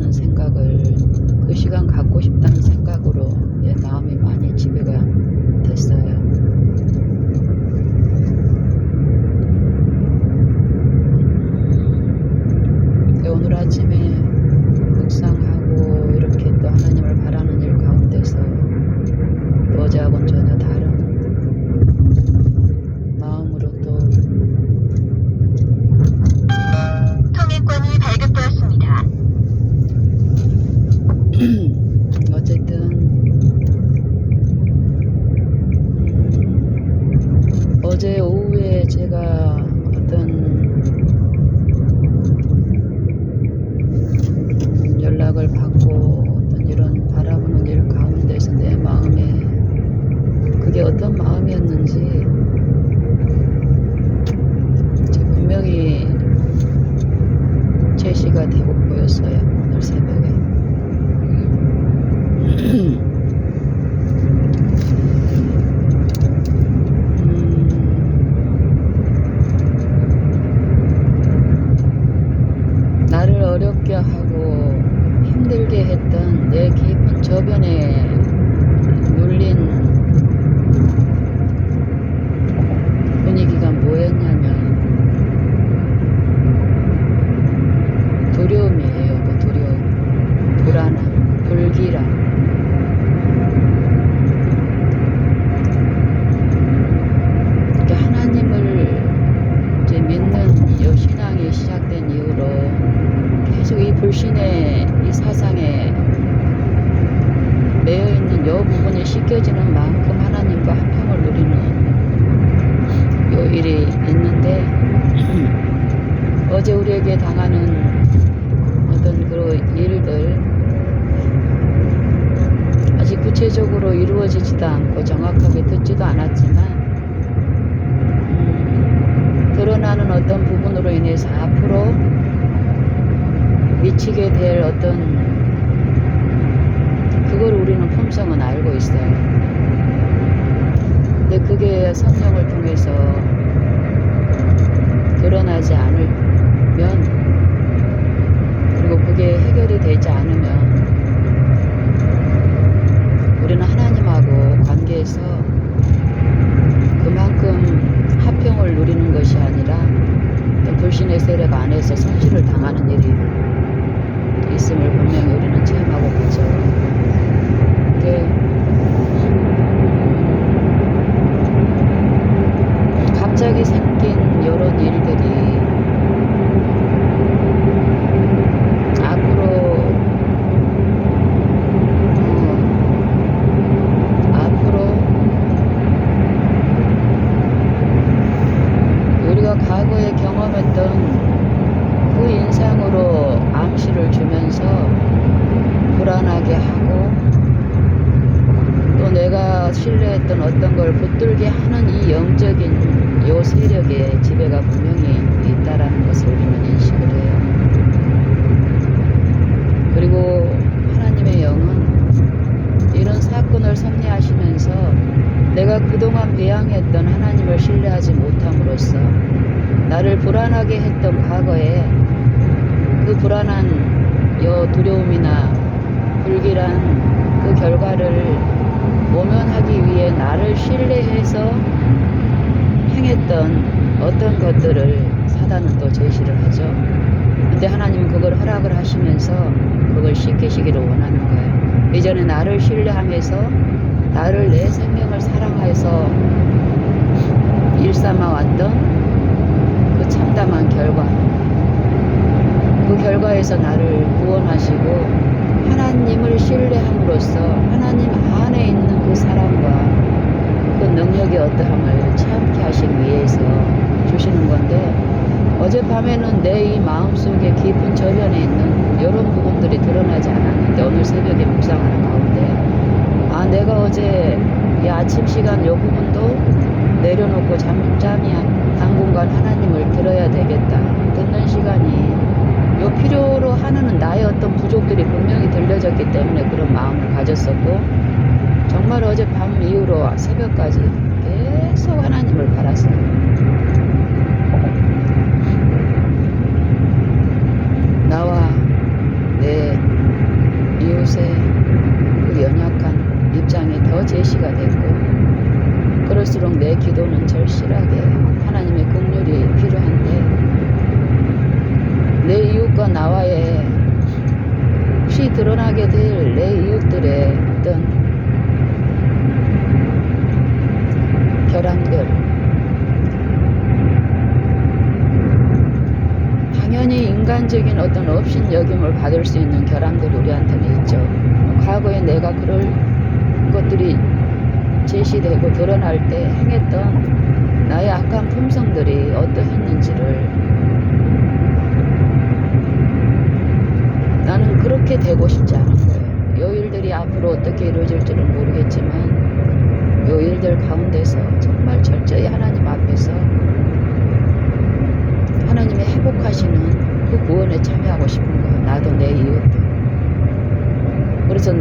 싶다는 생각을, 그 시간 갖고 싶다는 생각으로 내 마음이 많이 지배가 됐어요. 오늘 아침에 묵상하고 이렇게 또 하나님을 바라는 일 가운데서 또 어제하고는 전혀 다른 마음으로 또 통행권이 발급되었습니다. 어쨌든 어제 오후에 제가 어떤 연락을 받고 어떤 이런 바라보는 일 가운데서 내 마음에 그게 어떤 마음이었는지 분명히 제시가 되고 보였어요. 오늘 새벽에. 나를 어렵게 하고 힘들게 했던 내 깊은 저변에 눌린 분위기가 뭐였냐면 두려움이에요. 그 두려움, 불안함, 불길함. 이렇게 하나님을 이제 믿는 이 신앙이 시작된 이후로 계속 이 불신의 이 사상에 매여 있는 요 부분이 씻겨지는 만큼 하나님과 화평을 누리는 요 일이 있는데 어제 우리에게 당하는 어떤 그런 일들 아직 구체적으로 이루어지지도 않고 정확하게 듣지도 않았지만 드러나는 어떤 부분으로 인해서 앞으로 미치게 될 어떤 그걸 우리는 품성은 알고 있어요. 근데 그게 성령을 통해서 드러나지 않으면 그리고 그게 해결이 되지 않으면 우리는 하나님하고 관계에서 그만큼 화평을 누리는 것이 아니라 불신의 세력 안에서 손실을 당하는 일이 있음을 분명히 우리는 체험하고 가죠. 갑자기 생긴 이런 일들이 앞으로 우리가 과거에 경험했던 그 인상으로 암시를 주면서 불안하게 하고 또 내가 신뢰했던 어떤 걸 붙들게 하는 이 영적인 요 세력의 지배가 분명히 있다라는 것을 우리는 인식을 해요. 그리고 하나님의 영은 이런 사건을 섭리하시면서 내가 그동안 배양했던 하나님을 신뢰하지 못함으로써 나를 불안하게 했던 과거에 그 불안한 요 두려움이나 불길한 그 결과를 모면하기 위해 나를 신뢰해서 행했던 어떤 것들을 사단은 또 제시를 하죠. 근데 하나님은 그걸 허락을 하시면서 그걸 씻기시기를 원하는 거예요. 이전에 나를 신뢰하면서 나를 내 생명을 사랑해서 일삼아 왔던 그 참담한 결과, 그 결과에서 나를 구원하시고 하나님을 신뢰함으로써 하나님 안에 있는 그 사랑과 그 능력의 어떠함을 체험케 하시기 위해서 주시는 건데 어젯밤에는 내 이 마음속에 깊은 저변에 있는 이런 부분들이 드러나지 않았는데 오늘 새벽에 묵상하는 가운데 내가 어제 이 아침 시간 요 부분도 내려놓고 잠잠히 당분간 하나님을 들어야 되겠다. 듣는 시간이 요 필요로 하는 나의 어떤 부족들이 분명히 들려졌기 때문에 그런 마음을 가졌었고 정말 어제 밤 이후로 새벽까지 계속 하나님을 바랐어요. 나와 내 제시가 됐고, 그럴수록 내 기도는 절실하게 하나님의 긍휼이 필요한데, 내 이웃과 나와의 혹시 드러나게 될 내 이웃들의 어떤 결함들, 당연히 인간적인 어떤 업신여김을 받을 수 있는 결함들이 우리한테는 있죠. 과거에 내가 그럴 것들이 제시되고 드러날 때 행했던 나의 악한 품성들이 어떠했는지를 나는 그렇게 되고 싶지 않은 거예요. 요 일들이 앞으로 어떻게 이루어질지는 모르겠지만 요 일들 가운데서 정말 철저히 하나님 앞에서 하나님이 회복하시는 그 구원에 참여하고 싶은 거예요. 나도 내 이웃도. 그래서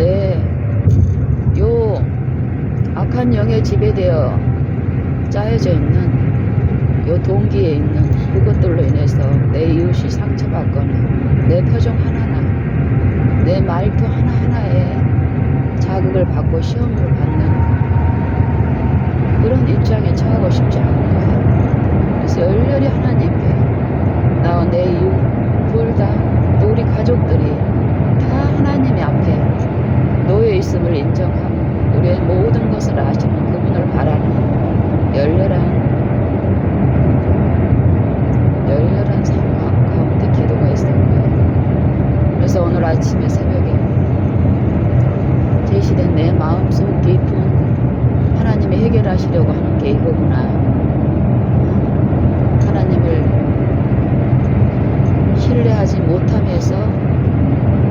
요 악한 영에 지배되어 짜여져 있는 요 동기에 있는 그것들로 인해서 내 이웃이 상처받거나 내 표정 하나하나, 내 말투 하나하나에 자극을 받고 시험을 받는 그런 입장에 처하고 싶지 않은 거예요. 그래서 열렬히 하나님께 나와 내 이웃 둘 다, 또 우리 가족들이 다 하나님의 앞에 놓여 있음을 인정하고 우리의 모든 것을 아시는 그분을 바라는 열렬한 상황 가운데 기도가 있었고요. 그래서 오늘 아침에 새벽에 제시된 내 마음속 깊은 하나님이 해결하시려고 하는 게 이거구나. 하나님을 신뢰하지 못함에서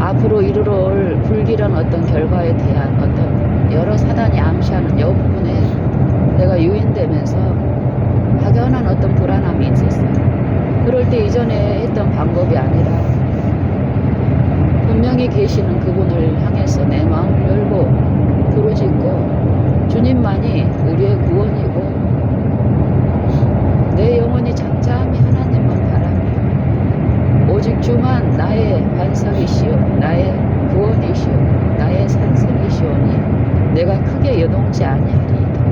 앞으로 이르러 올 불길한 어떤 결과에 대한 어떤 여러 사단이 암시하는 여 부분에 내가 유인되면서 막연한 어떤 불안함이 있었어요. 그럴 때 이전에 했던 방법이 아니라 분명히 계시는 그분을 향해서 내 마음을 열고 부르짖고 주님만이 우리의 구원이고 내 영혼이 잠잠히 하나님만 바라며 오직 주만 나의 반석이시오, 나의 구원이시오, 나의 산성이시오니 내가 크게 여동치 아니하리이다.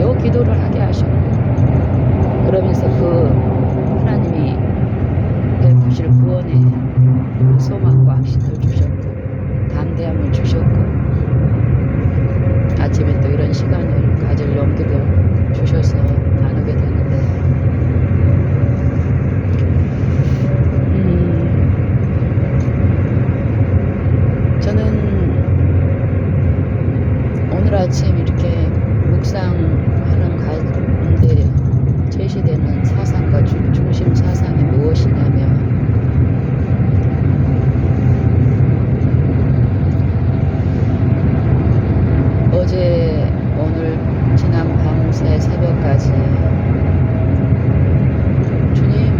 요 기도를 하게 하셨고, 그러면서 그 하나님이 베푸실 구원의 소망과 확신을 주셨고 담대함을 주셨고 아침에 또 이런 시간을 가질 용기도 주셔서 나누게 되는데 저는 오늘 아침 이렇게 묵상하는 가운데 제시되는 사상과 중심 사상이 무엇이냐면 어제 오늘 지난 밤새 새벽까지 주님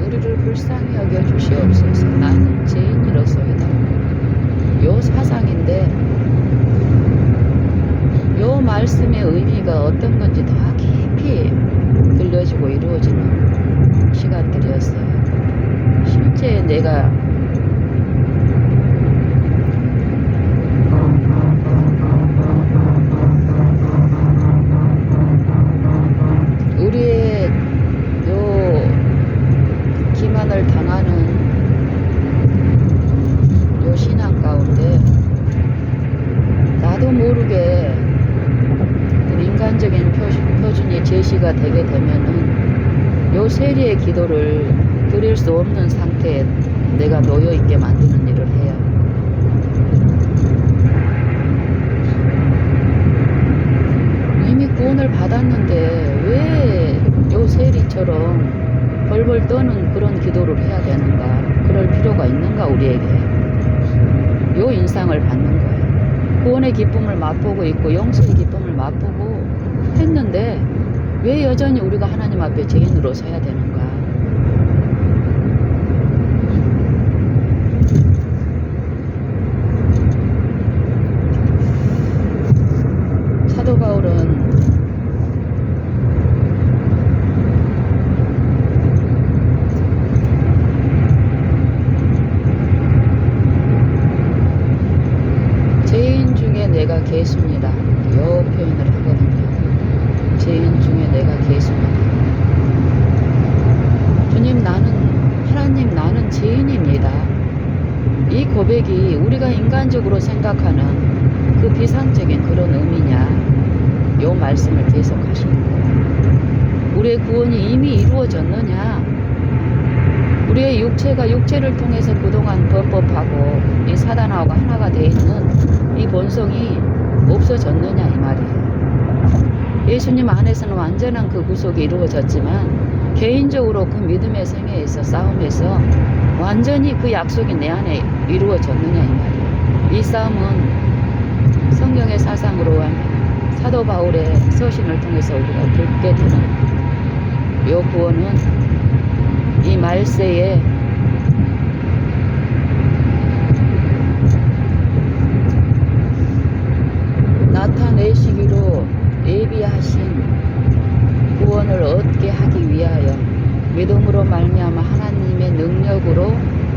우리를 불쌍히 여겨 주시옵소서. 나는 죄인이로소이다. 요 사상인데 요 말씀의 의미가 어떤 건지 더 깊이 들려지고 이루어지는 시간들이었어요. 실제 내가 우리의 요 기만을 당하는 요 신앙 가운데 나도 모르게 인간적인 표준이 제시가 되게 되면은 요 세리의 기도를 드릴 수 없는 상태에 내가 놓여 있게 만드는 일을 해요. 이미 구원을 받았는데 왜 요 세리처럼 벌벌 떠는 그런 기도를 해야 되는가? 그럴 필요가 있는가 우리에게? 요 인상을 받는 거예요. 구원의 기쁨을 맛보고 있고 영생의 기쁨을 맛보고 했는데 왜 여전히 우리가 하나님 앞에 죄인으로 서야 되는가? 사도 바울은 죄인입니다. 이 고백이 우리가 인간적으로 생각하는 그 비상적인 그런 의미냐, 요 말씀을 계속 하시는 거예요. 우리의 구원이 이미 이루어졌느냐, 우리의 육체가 육체를 통해서 그동안 범법하고 이 사단하고 하나가 돼 있는 이 본성이 없어졌느냐 이 말이에요. 예수님 안에서는 완전한 그 구속이 이루어졌지만 개인적으로 그 믿음의 생애에서 싸움에서 완전히 그 약속이 내 안에 이루어졌느냐 이 말이에요. 이 싸움은 성경의 사상으로 하면 사도 바울의 서신을 통해서 우리가 듣게 되는 요 구원은 이 말세에 나타내시기로 예비하신 구원을 얻게 하기 위하여 믿음으로 말미암아 하나님의 능력으로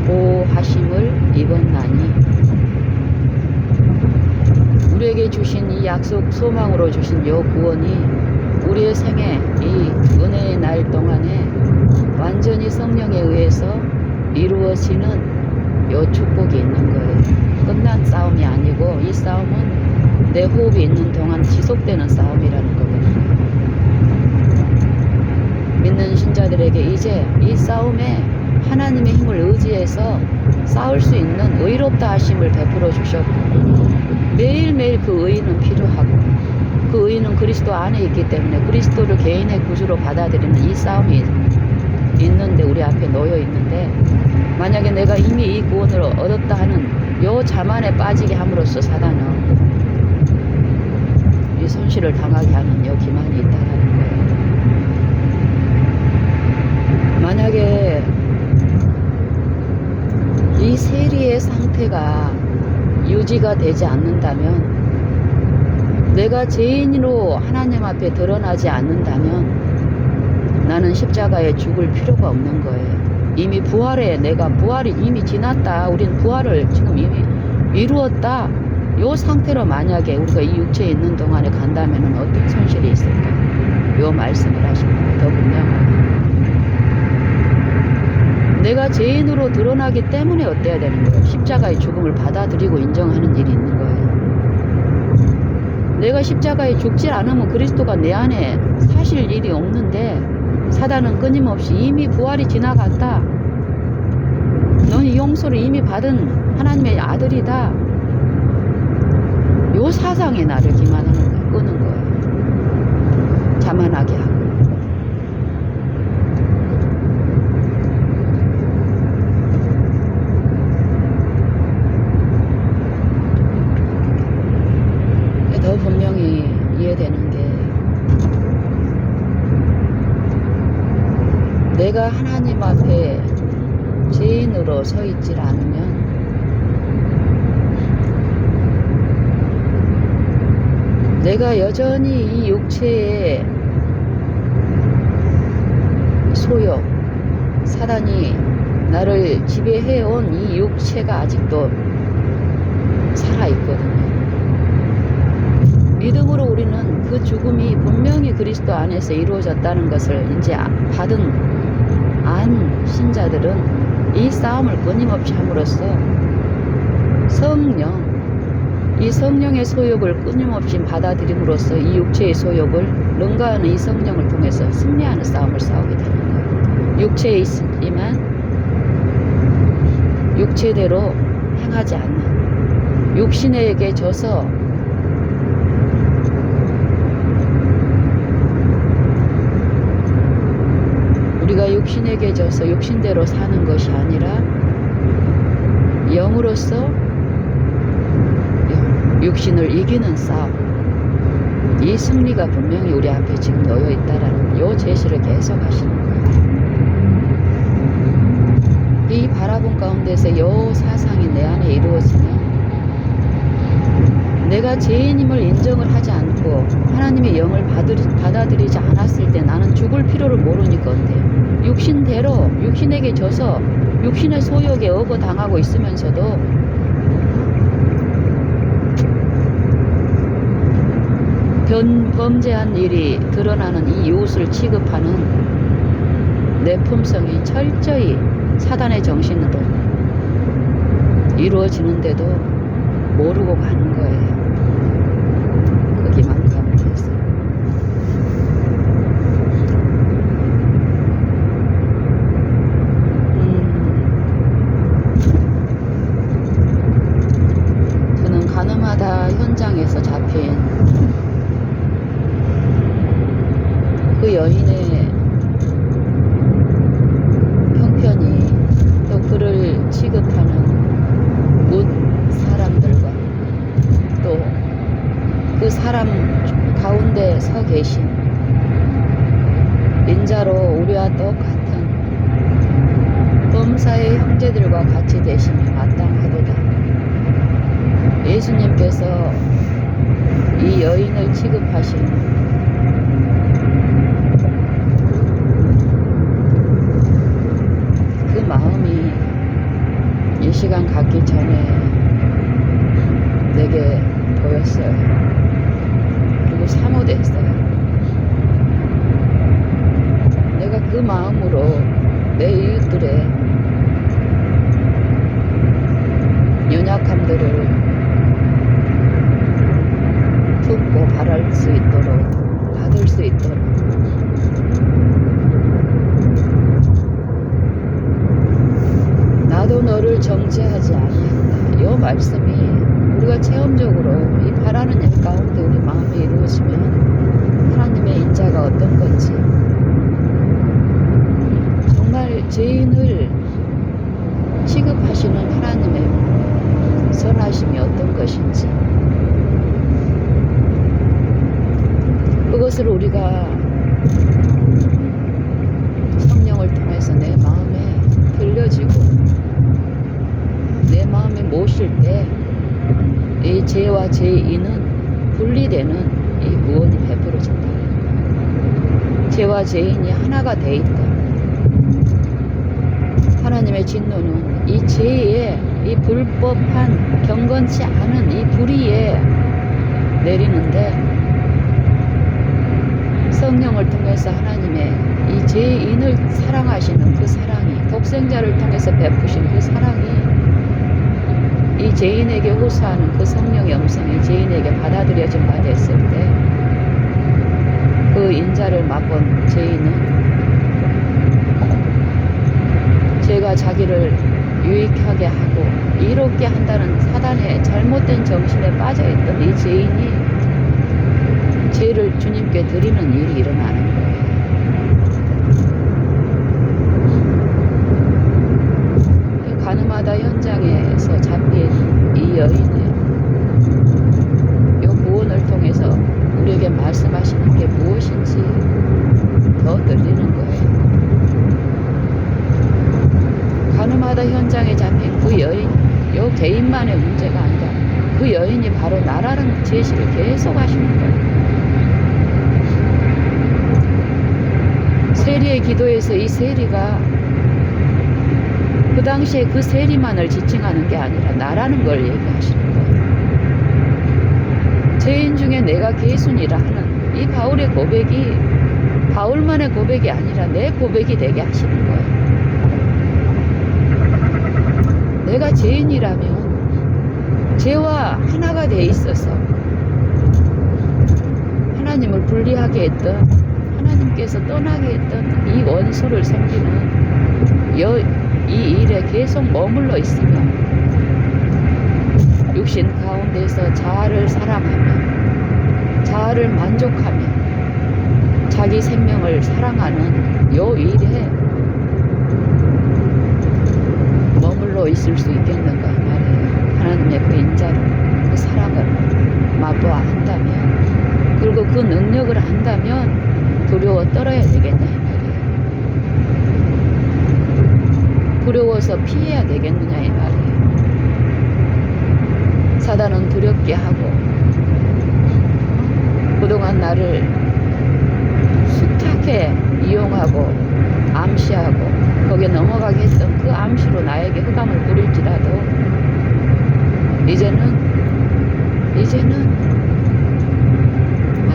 보호하심을 입었나니, 우리에게 주신 이 약속 소망으로 주신 요 구원이 우리의 생애 이 은혜의 날 동안에 완전히 성령에 의해서 이루어지는 요 축복이 있는 거예요. 끝난 싸움이 아니고 이 싸움은 내 호흡이 있는 동안 지속되는 싸움이라는 거거든요. 믿는 신자들에게 이제 이 싸움에 하나님의 힘을 의지해서 싸울 수 있는 의롭다 하심을 베풀어 주셨고, 매일매일 그 의의는 필요하고, 그 의의는 그리스도 안에 있기 때문에 그리스도를 개인의 구주로 받아들이는 이 싸움이 있는데, 우리 앞에 놓여 있는데, 만약에 내가 이미 이 구원을 얻었다 하는 요 자만에 빠지게 함으로써 사단은 이 손실을 당하게 하는 요 기만이 있다는 거예요. 만약에 이 세리의 상태가 유지가 되지 않는다면, 내가 죄인으로 하나님 앞에 드러나지 않는다면 나는 십자가에 죽을 필요가 없는 거예요. 이미 부활이 이미 지났다. 우린 부활을 지금 이미 이루었다. 요 상태로 만약에 우리가 이 육체에 있는 동안에 간다면 어떤 손실이 있을까? 요 말씀을 하십니다. 더군요, 내가 죄인으로 드러나기 때문에 어때야 되는 거예요? 십자가의 죽음을 받아들이고 인정하는 일이 있는 거예요. 내가 십자가에 죽질 않으면 그리스도가 내 안에 사실 일이 없는데, 사단은 끊임없이 이미 부활이 지나갔다, 너는 용서를 이미 받은 하나님의 아들이다, 요 사상에 나를 기만하는 거예요. 끄는 거예요. 자만하게 하고. 더 분명히 이해되는 게, 내가 하나님 앞에 죄인으로 서 있질 않으면 내가 여전히 이 육체의 소욕, 사단이 나를 지배해온 이 육체가 아직도 살아있거든요. 믿음으로 우리는 그 죽음이 분명히 그리스도 안에서 이루어졌다는 것을 이제 안 신자들은 이 싸움을 끊임없이 함으로써 이 성령의 소욕을 끊임없이 받아들임으로써 이 육체의 소욕을 능가하는 이 성령을 통해서 승리하는 싸움을 싸우게 되는 거예요. 육체에 있지만 육체대로 행하지 않는, 육신에게 져서 우리가 육신에게 져서 육신대로 사는 것이 아니라 영으로서 육신을 이기는 싸움, 이 승리가 분명히 우리 앞에 지금 놓여 있다라는 요 제시를 계속 하시는 거예요. 이 바라본 가운데서 요 사상이 내 안에 이루어지면 내가 죄인임을 인정을 하지 않고 하나님의 영을 받아들이지 않았을 때 나는 죽을 필요를 모르니까 어때요? 육신대로 육신에게 져서 육신의 소욕에 억어당하고 있으면서도 범죄한 일이 드러나는 이 이웃을 취급하는 내 품성이 철저히 사단의 정신으로 이루어지는데도 모르고 가는 거예요. 거기만 가면 돼서. 저는 가늠하다 현장에서 잡힌 그 여인의 형편이, 또 그를 취급하는 못 사람들과 또 그 사람 가운데 서 계신 인자로 우리와 똑같은 범사의 형제들과 같이 되심이 마땅하도다. 예수님께서 이 여인을 취급하신 그 마음이 이 시간 갖기 전에 내게 보였어요. 그리고 사모됐어요. 내가 그 마음으로 내 이웃들의 연약함들을 품고 바랄 수 있도록, 받을 수 있도록 나도 너를 정죄하지 아니한다. 이 말씀이 우리가 체험적으로 이 바라는 일 가운데 우리 마음이 이루어지면 하나님의 인자가 어떤 건지, 정말 죄인을 취급하시는 하나님의 선하심이 어떤 것인지, 그것을 우리가 성령을 통해서 내 마음에 들려지고 내 마음에 모실 때 이 죄와 죄인은 분리되는 이 구원이 베풀어진다. 죄와 죄인이 하나가 돼 있다. 하나님의 진노는 이 죄의 이 불법한 경건치 않은 이 불의에 내리는데, 성령을 통해서 하나님의 이 죄인을 사랑하시는 그 사랑이, 독생자를 통해서 베푸신 그 사랑이 이 죄인에게 호소하는 그 성령의 음성이 죄인에게 받아들여진 바 됐을 때, 그 인자를 맛본 죄인은 죄가 자기를 유익하게 하고 이롭게 한다는 사단의 잘못된 정신에 빠져있던 이 죄인이 죄를 주님께 드리는 일이 일어나는 거예요. 가늠하다 현장에서 잡힌 이 여인의 이 구원을 통해서 우리에게 말씀하시는 게 무엇인지 더 들리는 거예요. 가늠하다 현장에 잡힌 그 여인, 이 개인만의 문제가 아니라 그 여인이 바로 나라는 제시를 계속 하시는 거예요. 세리의 기도에서 이 세리가 그 당시에 그 세리만을 지칭하는 게 아니라 나라는 걸 얘기하시는 거예요. 죄인 중에 내가 개순이라 하는 이 바울의 고백이 바울만의 고백이 아니라 내 고백이 되게 하시는 거예요. 내가 죄인이라면 죄와 하나가 돼 있어서 하나님을 분리하게 했던, 하나님께서 떠나게 했던 이 원수를 섬기는 이 일에 계속 머물러 있으면 육신 가운데서 자아를 사랑하며 자아를 만족하며 자기 생명을 사랑하는 요 일에 머물러 있을 수 있겠는가 이 말이에요. 하나님의 그 인자를, 그 사랑을 맛보아 한다면, 그리고 그 능력을 한다면 두려워 떨어야 되겠냐 이 말이에요. 두려워서 피해야 되겠느냐 이 말이에요. 사단은 두렵게 하고 그동안 나를 숱하게 이용하고 암시하고 거기에 넘어가게 했던 그 암시로 나에게 흑암을 뿌릴지라도 이제는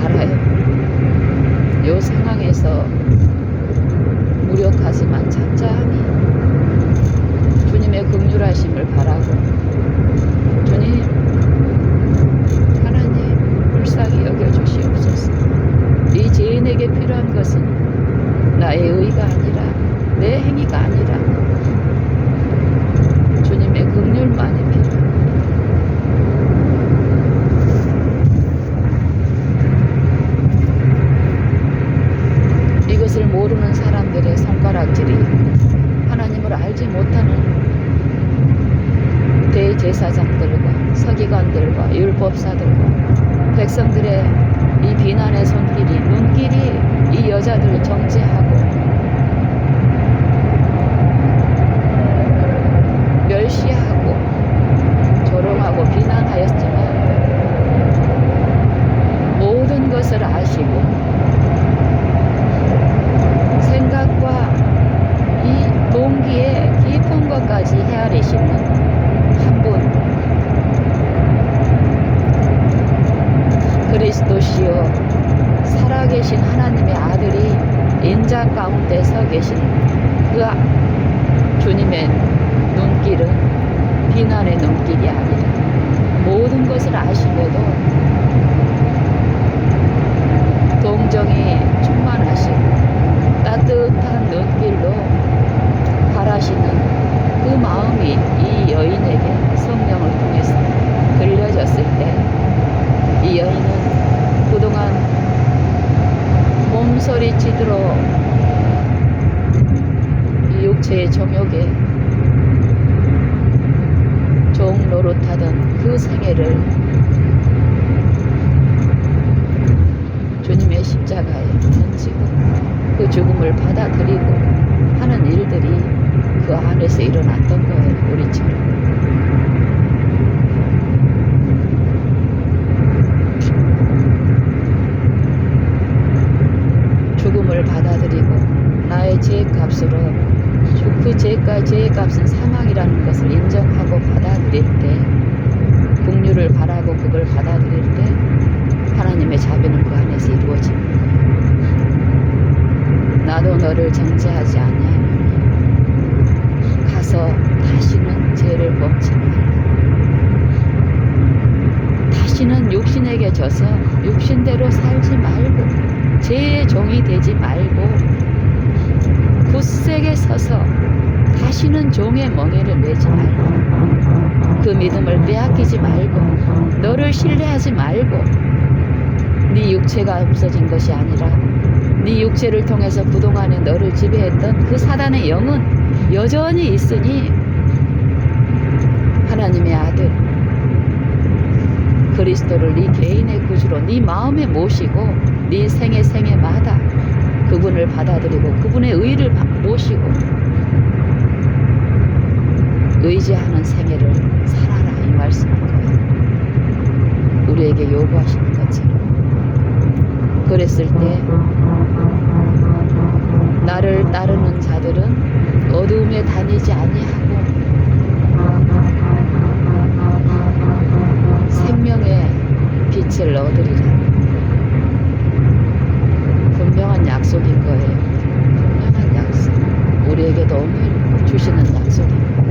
알아요. 요 상황에서 무력하지만 잠잠히 용서하심을 바라고, 주님, 하나님 불쌍히 여겨주시옵소서. 이 죄인에게 필요한 것은 나의 의가 아니라, 내 행위가 아니라 주님의 긍휼만이 필요합니다. 이것을 모르는 사람들의 손가락질이 하나님을 알지 못하는 대제사장들과 서기관들과 율법사들과 백성들의 이 비난의 손길이, 눈길이 이 여자들을 정죄하고 멸시하고 조롱하고 비난하였지만 모든 것을 아시고 생각과 이 동기의 깊은 것까지 헤아리시는 한 분, 그리스도시요 살아계신 하나님의 아들이 인자 가운데 서 계신 그 주님의 눈길은 비난의 눈길이 아니라 모든 것을 아시고도 동정이 충만하시고 따뜻한 눈길로 바라시는 그 마음이 이 여인에게 성령을 통해서 들려졌을 때, 이 여인은 그동안 몸서리치도록 이 육체의 정욕에 종노릇하던 그 생애를 주님의 십자가에 던지고 그 죽음을 받아들이고 하는 일들이 그 안에서 일어났던 거예요. 우리처럼. 죽음을 받아들이고 나의 죄값으로 그 죄의 값은 사망이라는 것을 인정하고 받아들일 때, 긍휼을 바라고 그걸 받아들일 때 하나님의 자비는 그 안에서 이루어지는 거예요. 나도 너를 정죄하지 아니하노니 가서 다시는 죄를 범치 말라. 다시는 육신에게 져서 육신대로 살지 말고 죄의 종이 되지 말고 굳세게 서서 다시는 종의 멍에를 매지 말고 그 믿음을 빼앗기지 말고 너를 신뢰하지 말고 네 육체가 없어진 것이 아니라 네 육체를 통해서 그동안에 너를 지배했던 그 사단의 영은 여전히 있으니 하나님의 아들 그리스도를 네 개인의 구주로 네 마음에 모시고 네 생애마다 그분을 받아들이고 그분의 의를 모시고 의지하는 생애를 살아라, 이 말씀인 거예요. 우리에게 요구하시는 것처럼. 그랬을 때 나를 따르는 자들은 어두움에 다니지 아니하고 생명의 빛을 얻으리라. 분명한 약속인 거예요. 분명한 약속. 우리에게도 오늘 주시는 약속인 거예요.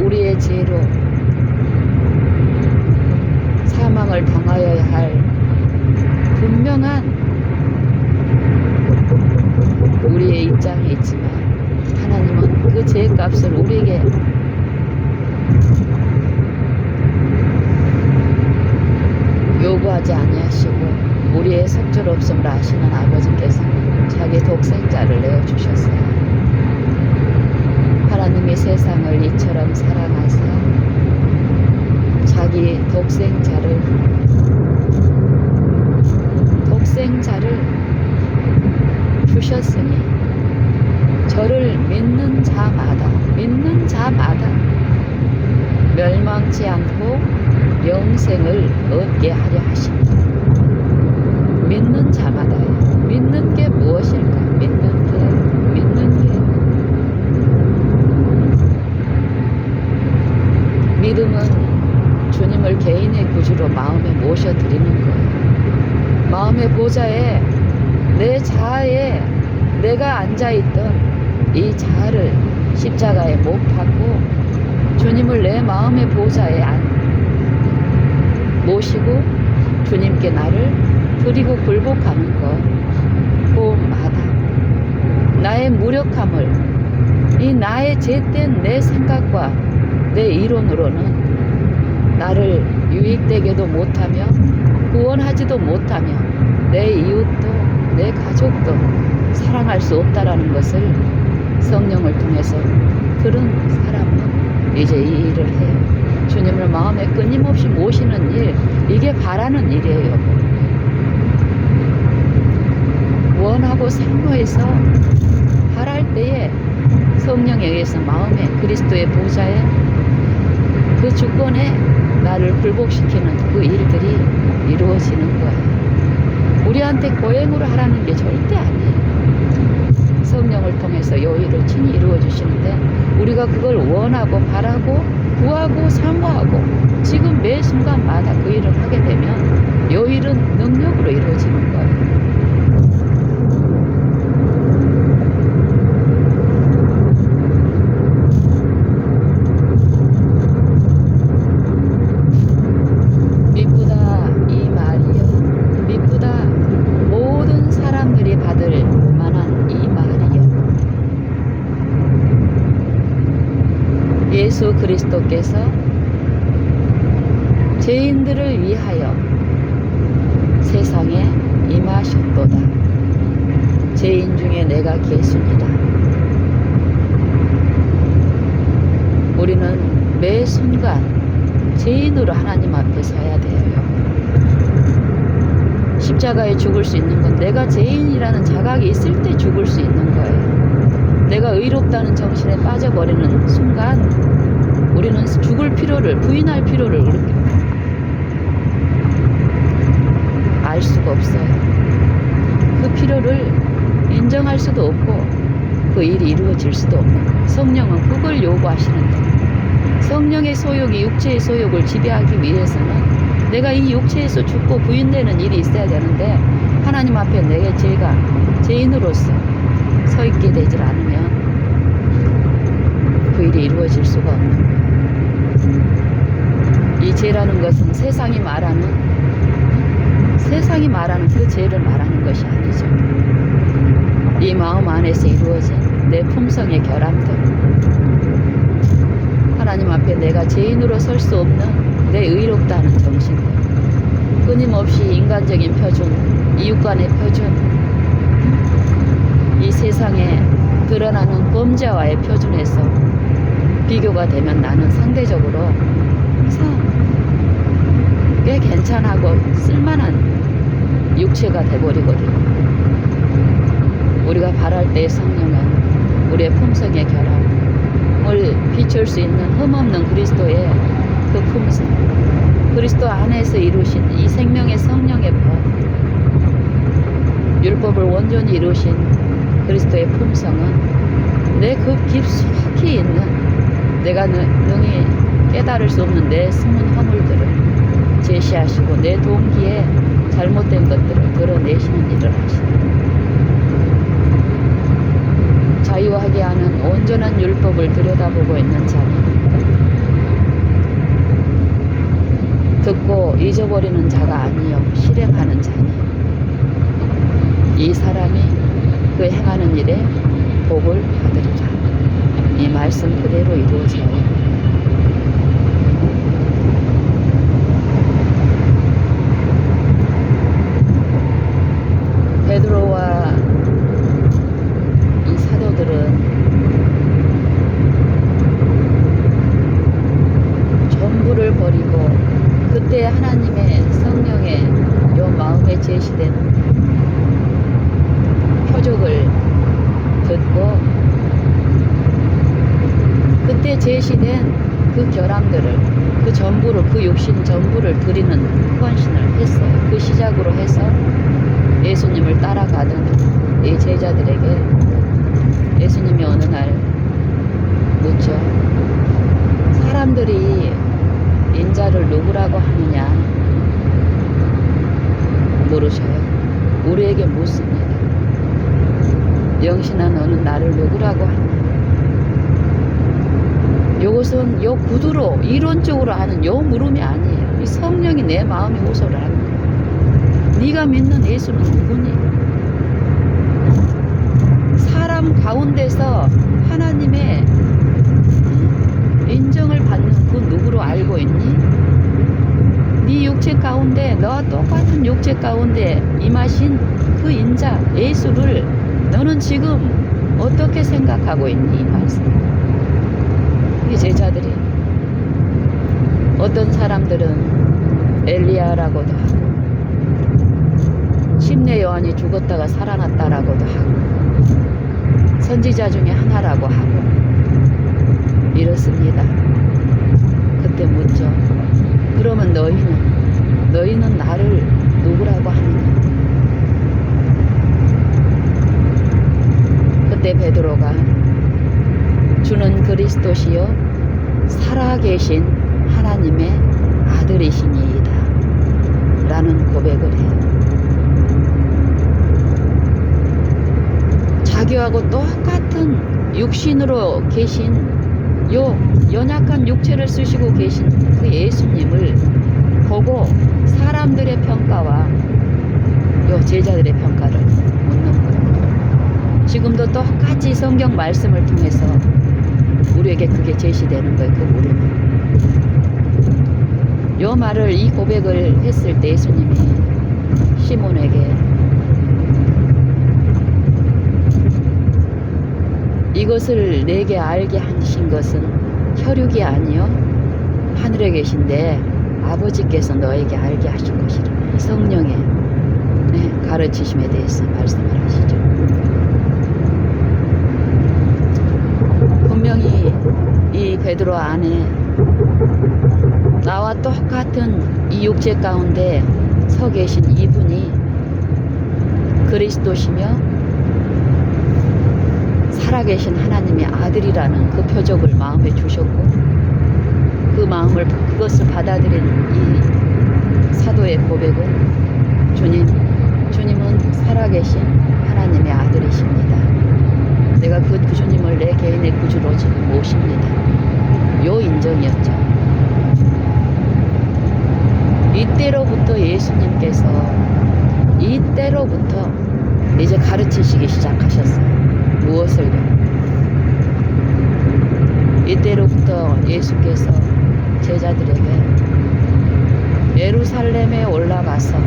우리의 죄로 사망을 당하여야 할 분명한 우리의 입장이 있지만 하나님은 그 죄값을 우리에게 요구하지 아니하시고 우리의 속절없음을 아시는 아버지께서 자기 독생자를 내어주셨어요. 하나님이 세상을 이처럼 사랑하사 자기 독생자를 주셨으니 저를 믿는 자마다 멸망치 않고 영생을 얻게 하려 하신다. 믿는 자마다요. 믿는 게 무엇일까? 믿는 게 믿음은 주님을 개인의 구주로 마음에 모셔드리는 거예요. 마음의 보좌에 내 자아에 내가 앉아있던 이 자아를 십자가에 못 박고 주님을 내 마음의 보좌에 모시고 주님께 나를 드리고 굴복하는 것, 그마다 나의 무력함을, 이 나의 죄된 내 생각과 내 이론으로는 나를 유익되게도 못하며 구원하지도 못하며 내 이웃도 내 가족도 사랑할 수 없다라는 것을 성령을 통해서 그런 사람은 이제 이 일을 해요. 주님을 마음에 끊임없이 모시는 일, 이게 바라는 일이에요. 원하고 사모해서 바랄 때에 성령에 의해서 마음에 그리스도의 보좌에 그 주권에 나를 굴복시키는 그 일들이 이루어지는 거예요. 우리한테 고행으로 하라는 게 절대 아니에요. 성령을 통해서 이 일을 친히 이루어 주시는데 우리가 그걸 원하고 바라고 구하고 사모하고 지금 매 순간마다 그 일을 하게 되면 이 일은 능력으로 이루어지는 거예요. 미쁘다 이 말이여, 미쁘다 모든 사람들이 받을 만한 이 말이여. 예수 그리스도께서 죄인들을 위하여 세상에 임하셨도다. 죄인 중에 내가 계수니라. 우리는 매 순간 죄인으로 하나님 앞에 서야 돼요. 십자가에 죽을 수 있는 건 내가 죄인이라는 자각이 있을 때 죽을 수 있는 거예요. 내가 의롭다는 정신에 빠져버리는 순간 우리는 죽을 필요를, 부인할 필요를 그렇게 알 수가 없어요. 그 필요를 인정할 수도 없고 그 일이 이루어질 수도 없는, 성령은 그걸 요구하시는데, 성령의 소욕이 육체의 소욕을 지배하기 위해서는 내가 이 육체에서 죽고 부인되는 일이 있어야 되는데 하나님 앞에 내 죄가 죄인으로서 서 있게 되질 않으면 그 일이 이루어질 수가 없는 거예요. 이 죄라는 것은 세상이 말하는 그 죄를 말하는 것이 아니죠. 이 마음 안에서 이루어진 내 품성의 결함들, 하나님 앞에 내가 죄인으로 설 수 없는 내 의롭다는 정신들, 끊임없이 인간적인 표준, 이웃간의 표준, 이 세상에 드러나는 범죄와의 표준에서 비교가 되면 나는 상대적으로 꽤 괜찮하고 쓸만한 육체가 돼버리거든요. 우리가 바랄 때의 성령은 우리의 품성의 결함을 비출 수 있는 흠없는 그리스도의 그 품성, 그리스도 안에서 이루신 이 생명의 성령의 법, 율법을 온전히 이루신 그리스도의 품성은 내 그 깊숙이 있는 내가 능히 깨달을 수 없는 내 숨은 허물들을 제시하시고 내 동기에 잘못된 것들을 드러내시는 일을 하시고, 자유하게 하는 온전한 율법을 들여다보고 있는 자는 듣고 잊어버리는 자가 아니요 실행하는 자니 이 사람이 그 행하는 일에 복을 받으리라. 이 말씀 그대로 이루어져요. 베드로와 이 사도들은 전부를 버리고 그때 하나님의 성령의 요 마음에 제시된 표적을 듣고 그때 제시된 그 결함들을, 그 전부를, 그 육신 전부를 드리는 헌신을 했어요. 그 시작으로 해서 예수님을 따라가던 이 제자들에게 예수님이 어느 날 묻죠. 사람들이 인자를 누구라고 하느냐 물으셔요. 우리에게 묻습니다. 영신아, 너는 나를 누구라고 하냐? 무슨 요 구두로 이론적으로 하는 요 물음이 아니에요. 이 성령이 내 마음에 호소를 하는 거예요. 네가 믿는 예수는 누구니? 사람 가운데서 하나님의 인정을 받는 그 누구로 알고 있니? 네 육체 가운데 너와 똑같은 육체 가운데 임하신 그 인자 예수를 너는 지금 어떻게 생각하고 있니? 이 말씀. 이 제자들이 어떤 사람들은 엘리야라고도 하고 침례 요한이 죽었다가 살아났다라고도 하고 선지자 중에 하나라고 하고 이렇습니다. 그때 묻죠. 그러면 너희는 나를 누구라고 하느냐? 그때 베드로가 주는 그리스도시요 살아계신 하나님의 아들이시니이다 라는 고백을 해요. 자기하고 똑같은 육신으로 계신 요 연약한 육체를 쓰시고 계신 그 예수님을 보고 사람들의 평가와 요 제자들의 평가를 묻는 거예요. 지금도 똑같이 성경 말씀을 통해서 우리에게 그게 제시되는 거예요. 그 물음은. 요 말을 이 고백을 했을 때 예수님이 시몬에게 이것을 내게 알게 하신 것은 혈육이 아니요 하늘에 계신데 아버지께서 너에게 알게 하신 것이라. 성령의 가르치심에 대해서 말씀을 하시죠. 분명히 이 베드로 안에 나와 똑같은 이 육체 가운데 서 계신 이분이 그리스도시며 살아계신 하나님의 아들이라는 그 표적을 마음에 주셨고 그것을 받아들인 이 사도의 고백은 주님은 살아계신 하나님의 아들이십니다. 내가 그 주님을 내 개인의 구주로 지금 모십니다. 요 인정이었죠. 이때로부터 예수님께서 이때로부터 이제 가르치시기 시작하셨어요. 무엇을요? 이때로부터 예수께서 제자들에게 예루살렘에 올라가서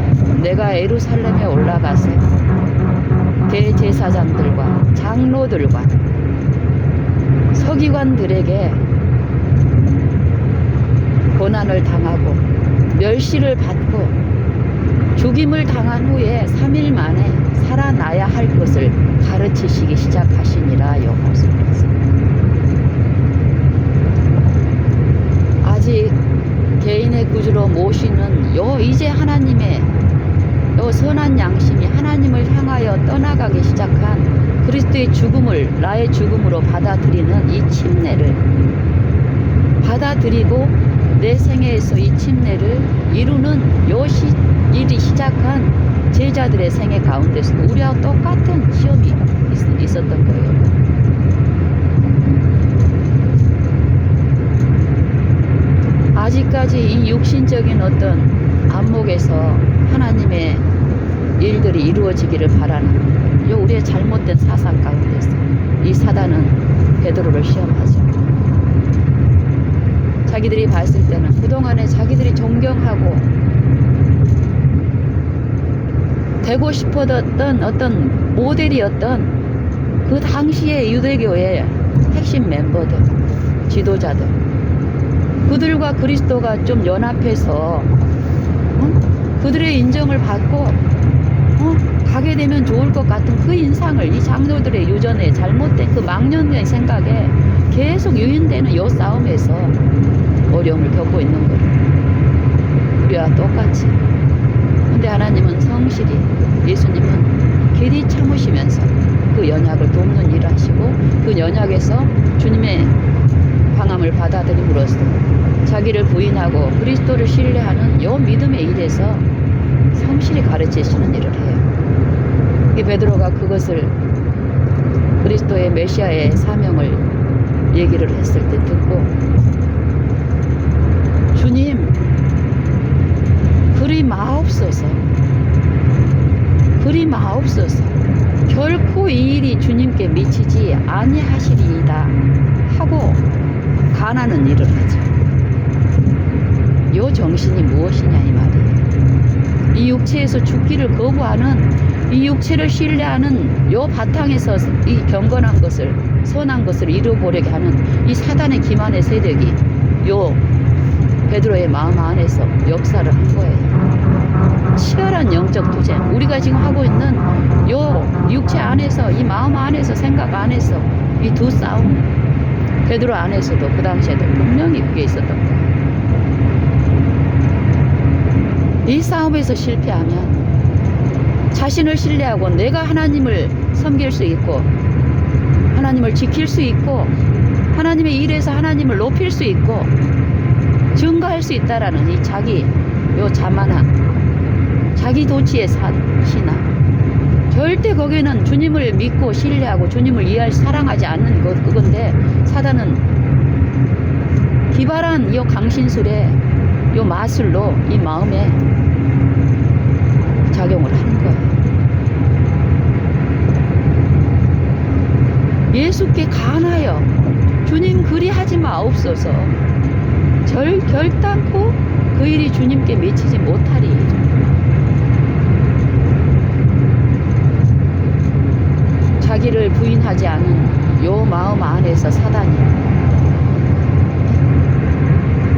내가 예루살렘에 올라가서 대제사장들과 장로들과 서기관들에게 고난을 당하고 멸시를 받고 죽임을 당한 후에 3일 만에 살아나야 할 것을 가르치시기 시작하시니라. 요 말씀입니다. 아직 개인의 구주로 모시는 요 이제 하나님의 요 선한 양심이 하나님을 향하여 떠나가기 시작한 그리스도의 죽음을 나의 죽음으로 받아들이는 이 침례를 받아들이고 내 생애에서 이 침례를 이루는 요 일이 시작한 제자들의 생애 가운데서 우리와 똑같은 시험이 있었던 거예요. 아직까지 이 육신적인 어떤 안목에서 하나님의 일들이 이루어지기를 바라는 요 우리의 잘못된 사상 가운데서 이 사단은 베드로를 시험하죠. 자기들이 봤을 때는 그동안에 자기들이 존경하고 되고 싶었던 어떤 모델이었던 그 당시의 유대교의 핵심 멤버들, 지도자들, 그들과 그리스도가 좀 연합해서 그들의 인정을 받고 가게 되면 좋을 것 같은 그 인상을 이 장로들의 유전에 잘못된 그 망령된 생각에 계속 유인되는 이 싸움에서 어려움을 겪고 있는 거예요. 우리와 똑같이. 근데 하나님은 성실히, 예수님은 길이 참으시면서 그 연약을 돕는 일을 하시고 그 연약에서 주님의 방함을 받아들임으로써 자기를 부인하고 그리스도를 신뢰하는 요 믿음의 일에서 성실히 가르치시는 일을 해요. 이 베드로가 그것을 그리스도의 메시아의 사명을 얘기를 했을 때 듣고 마옵소서. 결코 이 일이 주님께 미치지 아니하시리이다 하고 간하는 일을 하죠. 요 정신이 무엇이냐 이 말이에요. 이 육체에서 죽기를 거부하는, 이 육체를 신뢰하는 요 바탕에서 이 경건한 것을, 선한 것을 이루어보려게 하는 이 사단의 기만의 세력이 요 베드로의 마음 안에서 역사를 한 거예요. 치열한 영적 투쟁, 우리가 지금 하고 있는 요 육체 안에서, 이 마음 안에서, 생각 안에서 이 두 싸움, 베드로 안에서도 그 당시에도 분명히 그게 있었던 거예요. 이 싸움에서 실패하면 자신을 신뢰하고 내가 하나님을 섬길 수 있고 하나님을 지킬 수 있고 하나님의 일에서 하나님을 높일 수 있고 증거할 수 있다라는 이 자기 요 자만함, 자기 도취의 신앙, 절대 거기는 주님을 믿고 신뢰하고 주님을 이해할 사랑하지 않는 그건데 사단은 기발한 이 강신술에 요 마술로 이 마음에 작용을 하는 거예요. 예수께 간하여 주님 그리하지 마옵소서. 결단코 그 일이 주님께 미치지 못하리. 자기를 부인하지 않은 요 마음 안에서 사단이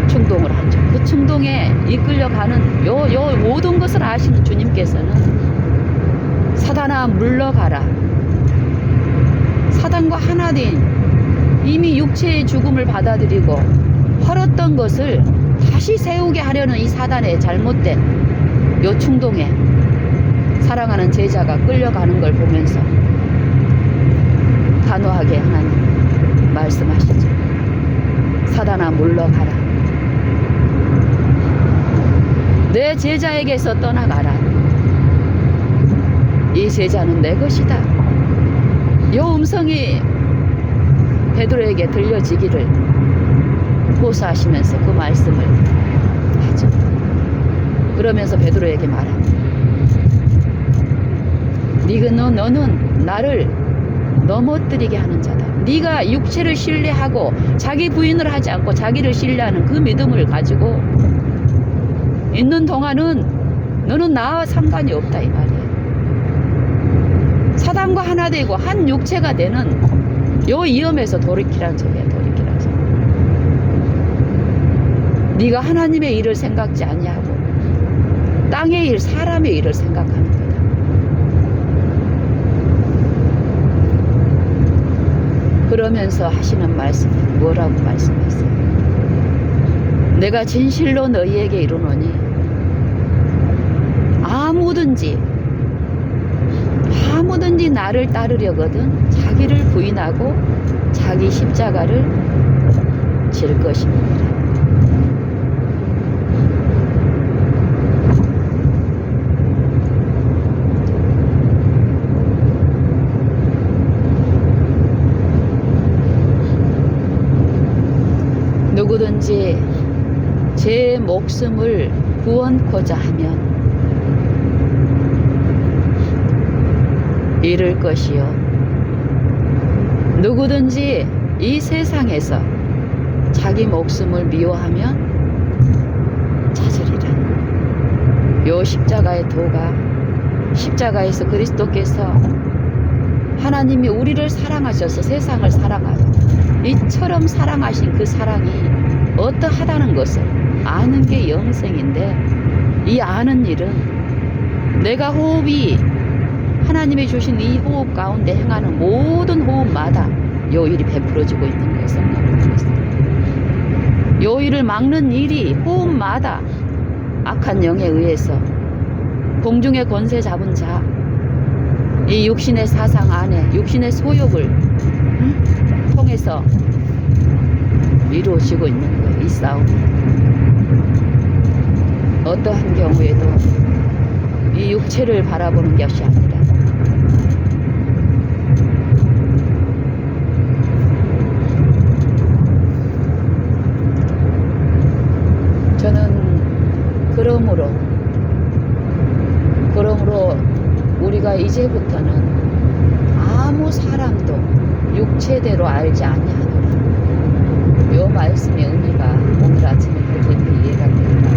충동을 하죠. 그 충동에 이끌려가는 요 모든 것을 아시는 주님께서는 사단아 물러가라. 사단과 하나 된 이미 육체의 죽음을 받아들이고 헐었던 것을 다시 세우게 하려는 이 사단의 잘못된 요 충동에 사랑하는 제자가 끌려가는 걸 보면서 단호하게 하나님 말씀하시죠. 사단아 물러가라. 내 제자에게서 떠나가라. 이 제자는 내 것이다. 요 음성이 베드로에게 들려지기를 호소하시면서 그 말씀을 하죠. 그러면서 베드로에게 말합니다. 너는 나를 넘어뜨리게 하는 자다. 네가 육체를 신뢰하고 자기 부인을 하지 않고 자기를 신뢰하는 그 믿음을 가지고 있는 동안은 너는 나와 상관이 없다 이 말이에요. 사단과 하나 되고 한 육체가 되는 요 위험에서 돌이키라는 소리야. 돌이키라는 소리. 네가 하나님의 일을 생각지 아니하고 땅의 일, 사람의 일을 생각하는 거다. 그러면서 하시는 말씀이 뭐라고 말씀하세요? 내가 진실로 너희에게 이르노니 아무든지 나를 따르려거든 자기를 부인하고 자기 십자가를 질 것입니다. 누구든지 제 목숨을 구원코자 하면 잃을 것이요 누구든지 이 세상에서 자기 목숨을 미워하면 찾으리라. 요 십자가의 도가, 십자가에서 그리스도께서 하나님이 우리를 사랑하셔서 세상을 사랑하여 이처럼 사랑하신 그 사랑이 어떠하다는 것을 아는 게 영생인데, 이 아는 일은 내가 호흡이 하나님이 주신 이 호흡 가운데 행하는 모든 호흡마다 요 일이 베풀어지고 있는 거예요. 성령님께서 요 일을 막는 일이 호흡마다 악한 영에 의해서 공중의 권세 잡은 자, 이 육신의 사상 안에 육신의 소욕을 통해서 이루어지고 있는 거예요. 이 싸움이 어떠한 경우에도 이 육체를 바라보는 것이 아니라 저는 그러므로 우리가 이 이제부터는 아무 사람도 육체대로 알지 아니하노라. 요 말씀의 의미가 오늘 아침에 그렇게 이해가 됩니다.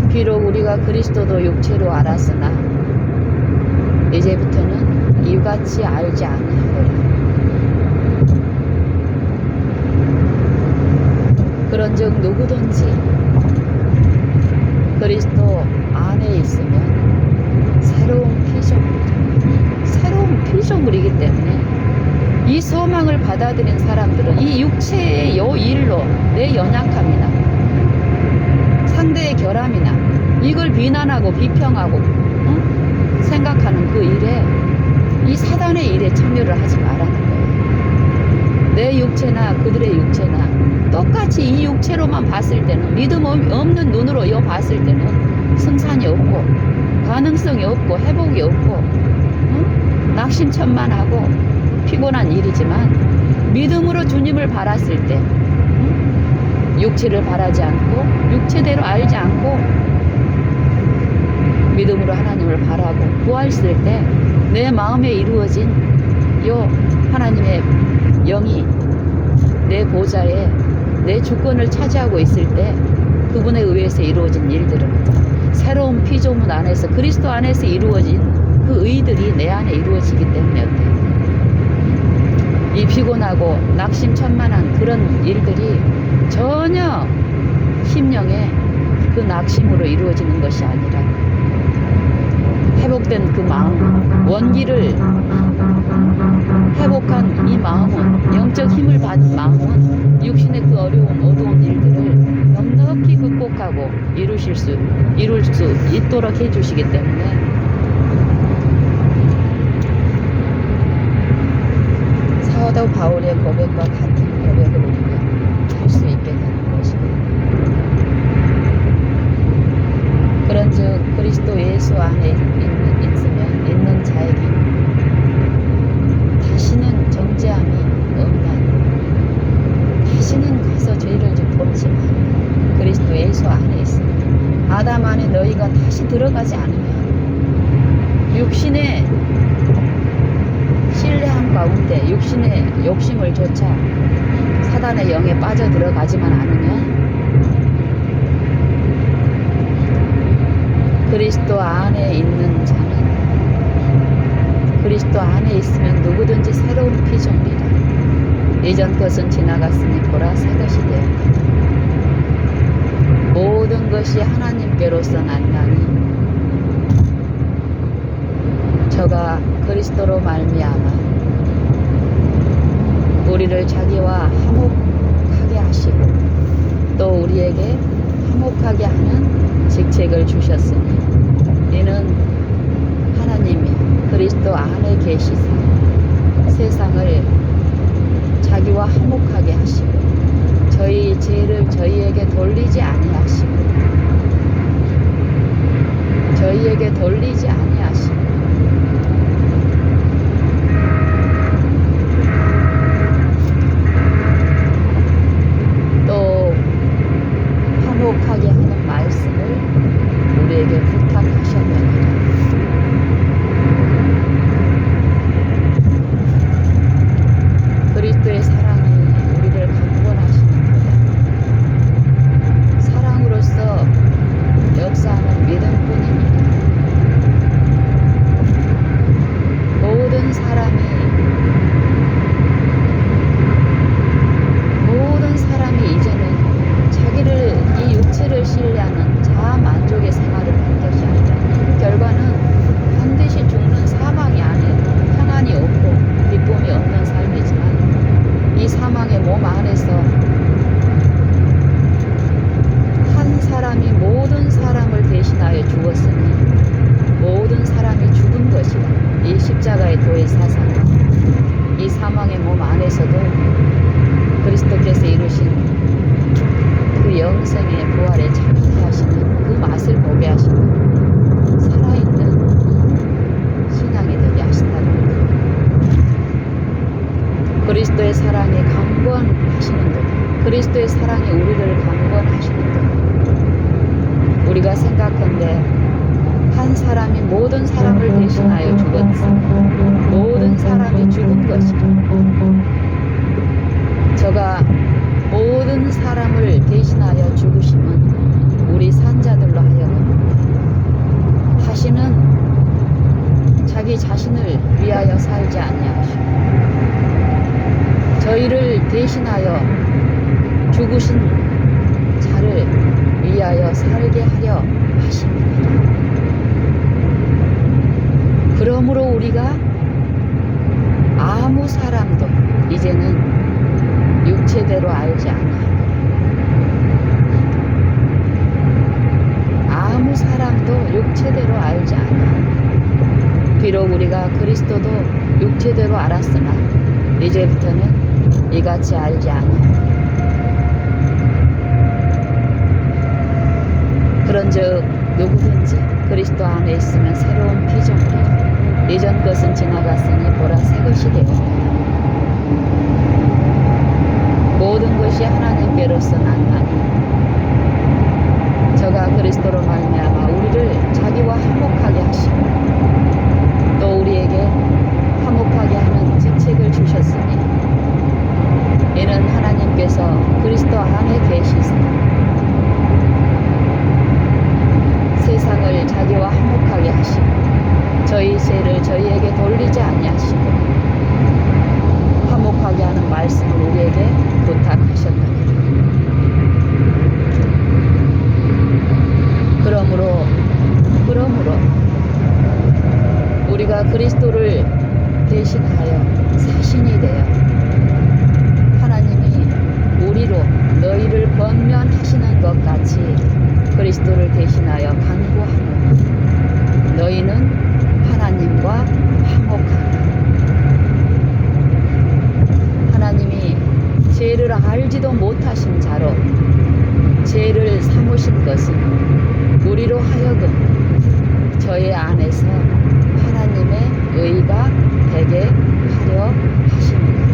비록 우리가 그리스도도 육체로 알았으나 이제부터는 이같이 알지 아니하노라. 그런즉 누구든지 그리스도 안에 있으면 새로운 피조물이기 때문에 이 소망을 받아들인 사람들은 이 육체의 요 일로 내 연약함이나 상대의 결함이나 이걸 비난하고 비평하고 생각하는 그 일에, 이 사단의 일에 참여를 하지 말라는 거예요. 내 육체나 그들의 육체나 똑같이 이 육체로만 봤을 때는, 믿음 없는 눈으로 봤을 때는 승산이 없고 가능성이 없고 회복이 없고 낙심천만하고 피곤한 일이지만, 믿음으로 주님을 바랐을 때 육체를 바라지 않고 육체대로 알지 않고 믿음으로 하나님을 바라고 구했을 때 내 마음에 이루어진 요 하나님의 영이 내 보좌에 내 주권을 차지하고 있을 때 그분에 의해서 이루어진 일들은 새로운 피조물 안에서, 그리스도 안에서 이루어진 그 의들이 내 안에 이루어지기 때문에 어때요? 이 피곤하고 낙심천만한 그런 일들이 전혀 심령의 그 낙심으로 이루어지는 것이 아니라, 회복된 그 마음, 원기를 회복한 이 마음은, 영적 힘을 받은 마음은 육신의 그 어두운 일들을 넉넉히 극복하고 이룰 수 있도록 해주시기 때문에 사도 바울의 고백과 같은 고백을 우리가 할 수 있게 되는 것입니다. 그런즉 그리스도 예수 안에 있는 자에게 다시는 정죄함이 없나니, 다시는 가서 죄를 좀 범치 마. 그리스도 예수 안에 있습니다. 아담 안에 너희가 다시 들어가지 않으면 육신의 신뢰함 가운데 육신의 욕심을 쫓아 사단의 영에 빠져 들어가지만 않으면, 그리스도 안에 있는 자는, 그리스도 안에 있으면 누구든지 새로운 피조물이다. 이전 것은 지나갔으니 보라 새 것이 되었다. 모든 것이 하나님께로서 났나니 저가 그리스도로 말미암아 우리를 자기와 화목하게 하시고 또 우리에게 화목하게 하는 직책을 주셨으니, 이는 하나님이 그리스도 안에 계시사 세상을 자기와 화목하게 하시고 저희 죄를 저희에게 돌리지 아니하시고 또 화목하게 하는 말씀을 우리에게 부탁하셨느니라. 그리스도의 사랑이 우리를 강권하시는도다. 사랑으로서 역사하는 믿음뿐입니다. 모든 사람이 이제는 자기를, 이 육체를 신뢰하는 자아 만족의 생활을 할 것이 아니라 그 결과는 반드시 죽는 사망이 안에 평안이 없고 기쁨이 없는 삶이지만, 이 사망의 몸 안에서 한 사람이 모든 사람을 대신하여 죽었으니 모든 사람이 죽은 것이다. 이 십자가의 도의 사상, 이 사망의 몸 안에서도 그리스도께서 이루신 그 영생의 부활에 참여하시는 그 맛을 보게 하시는 살아있는 신앙이 되게 하신다는 것. 그리스도의 사랑이 강권하시는도다. 그리스도의 사랑이 우리를 강권하시는도다. 우리가 생각한데 한 사람이 모든 사람을 대신하여 죽었으니 모든 사람이 죽은 것이라. 저가 모든 사람을 대신하여 죽으심은 우리 산자들로 하여금 다시는 자기 자신을 위하여 살지 아니하시고 저희를 대신하여 죽으신 자를 위하여 살게 하려 하심이니라. 그러므로 우리가 아무 사람도 이제는 육체대로 알지 아니하노라. 아무 사람도 육체대로 알지 아니하노라. 비록 우리가 그리스도도 육체대로 알았으나 이제부터는 이같이 알지 아니하노라. 그런즉 누구든지 그리스도 안에 있으면 새로운 피조물이라. 이전 것은 지나갔으니 보라 새 것이 되었다. 모든 것이 하나님께로서 나타나니 저가 그리스도로 말미암아 우리를 자기와 화목하게 하시고 또 우리에게 화목하게 하는 직책을 주셨으니 이는 하나님께서 그리스도 안에 계시사 세상을 자기와 화목하게 하시고 저희 죄를 저희에게 돌리지 아니하시고 화목하게 하는 말씀을 우리에게 부탁하셨느니라. 그러므로 우리가 그리스도를 대신하여 사신이 되어 하나님이 우리로 너희를 권면하시는 것 같이 그리스도를 대신하여 간구하노니 너희는 하나님과 화목하라. 하나님이 죄를 알지도 못하신 자로 죄를 삼으신 것은 우리로 하여금 저의 안에서 하나님의 의가 되게 하려 하심이니라.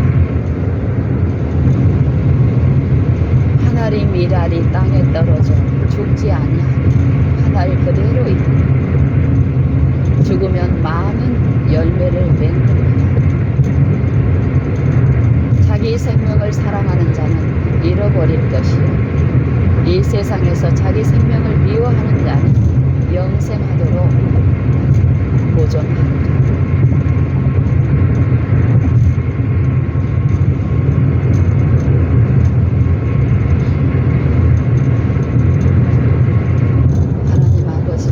하늘이 미랄이 땅에 떨어져 죽지 아니하니 하늘 그대로 있고 죽으면 많은 열매를 맺느니라. 자기 생명을 사랑하는 자는 잃어버릴 것이요 이 세상에서 자기 생명을 미워하는 자는 영생하도록 보존하리라. 하나님 아버지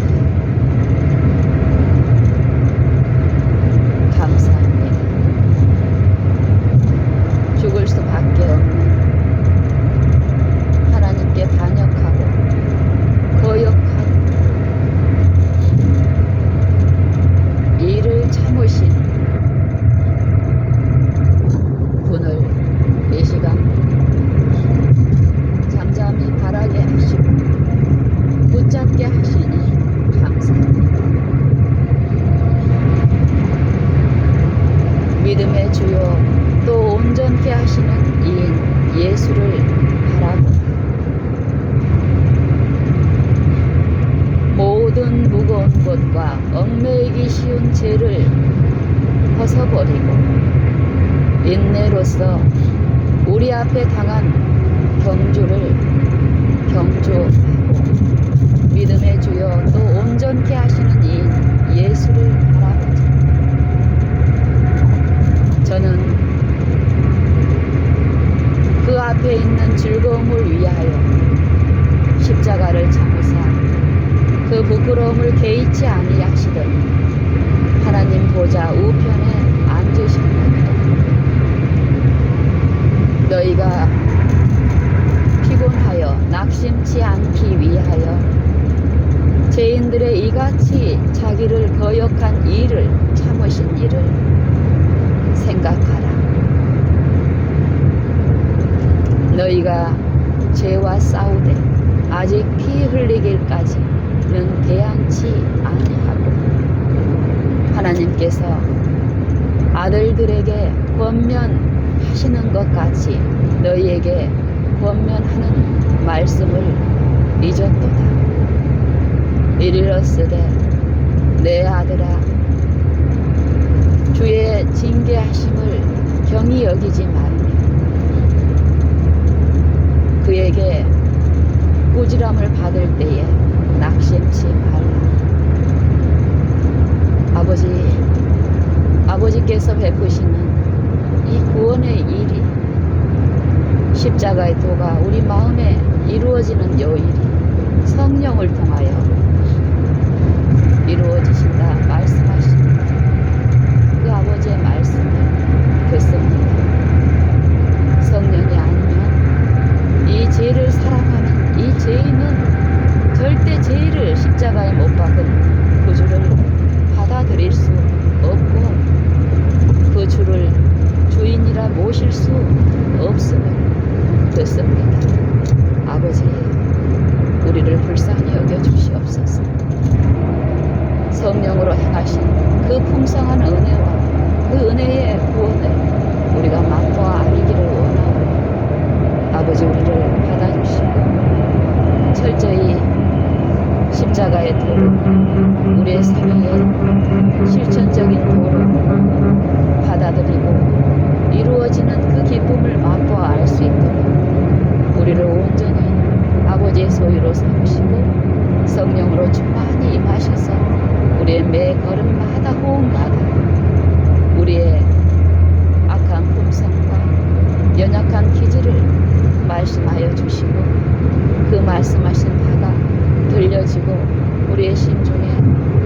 감사합니다. 죽을 수밖에 없는 하나님께 반역하고 거역하고 이를 참으신 분을 이 시간 잠잠히 바라게 하시고 붙잡게 하시니 감사합니다. 믿음의 주요 또 온전케 하시는 이인 예수를 바라보라. 모든 무거운 것과 얽매이기 쉬운 죄를 벗어버리고 인내로서 우리 앞에 당한 경주를 경주하고 믿음의 주여 또 온전케 하시는 이인 예수를 바라보자. 저는 그 앞에 있는 즐거움을 위하여 십자가를 참으사 그 부끄러움을 개의치 아니하시더니 하나님 보좌 우편에 앉으셨느니라. 너희가 피곤하여 낙심치 않기 위하여 죄인들의 이같이 자기를 거역한 일을 참으신 일을 생각하라. 너희가 죄와 싸우되 아직 피 흘리길까지는 대항치 아니하고 하나님께서 아들들에게 권면하시는 것 같이 너희에게 권면하는 말씀을 잊었도다. 이르렀으되 내 아들아, 주의 징계하심을 경히 여기지 말며 그에게 꾸지람을 받을 때에 낙심치 말라. 아버지께서 베푸시는 이 구원의 일이, 십자가의 도가 우리 마음에 이루어지는 요 일이 성령을 통하여 이루어지신다 말씀하십니다. 그 아버지의 말씀을 듣습니다. 성령이 아니면 이 죄를 사랑하는 이 죄인은 절대 죄를 십자가에 못 박은 그 주를 받아들일 수 없고 그 주를 주인이라 모실 수 없음을 듣습니다. 아버지, 우리를 불쌍히 여겨주시옵소서. 성령으로 행하신 그 풍성한 은혜와 그 은혜의 구원을 우리가 맛보아 알기를 원하오니 아버지, 우리를 받아주시고 철저히 십자가의 도로, 우리의 삶의 실천적인 도로 받아들이고 이루어지는 그 기쁨을 맛보아 알 수 있도록 우리를 온전히 아버지의 소유로 삼으시고 성령으로 충만히 임하셔서 우리의 매 걸음마다 호흡마다 우리의 악한 품성과 연약한 기질을 말씀하여 주시고 그 말씀하신 바가 들려지고 우리의 심중에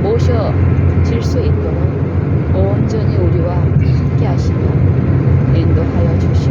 모셔질 수 있도록 온전히 우리와 함께 하시며 인도하여 주시옵소서.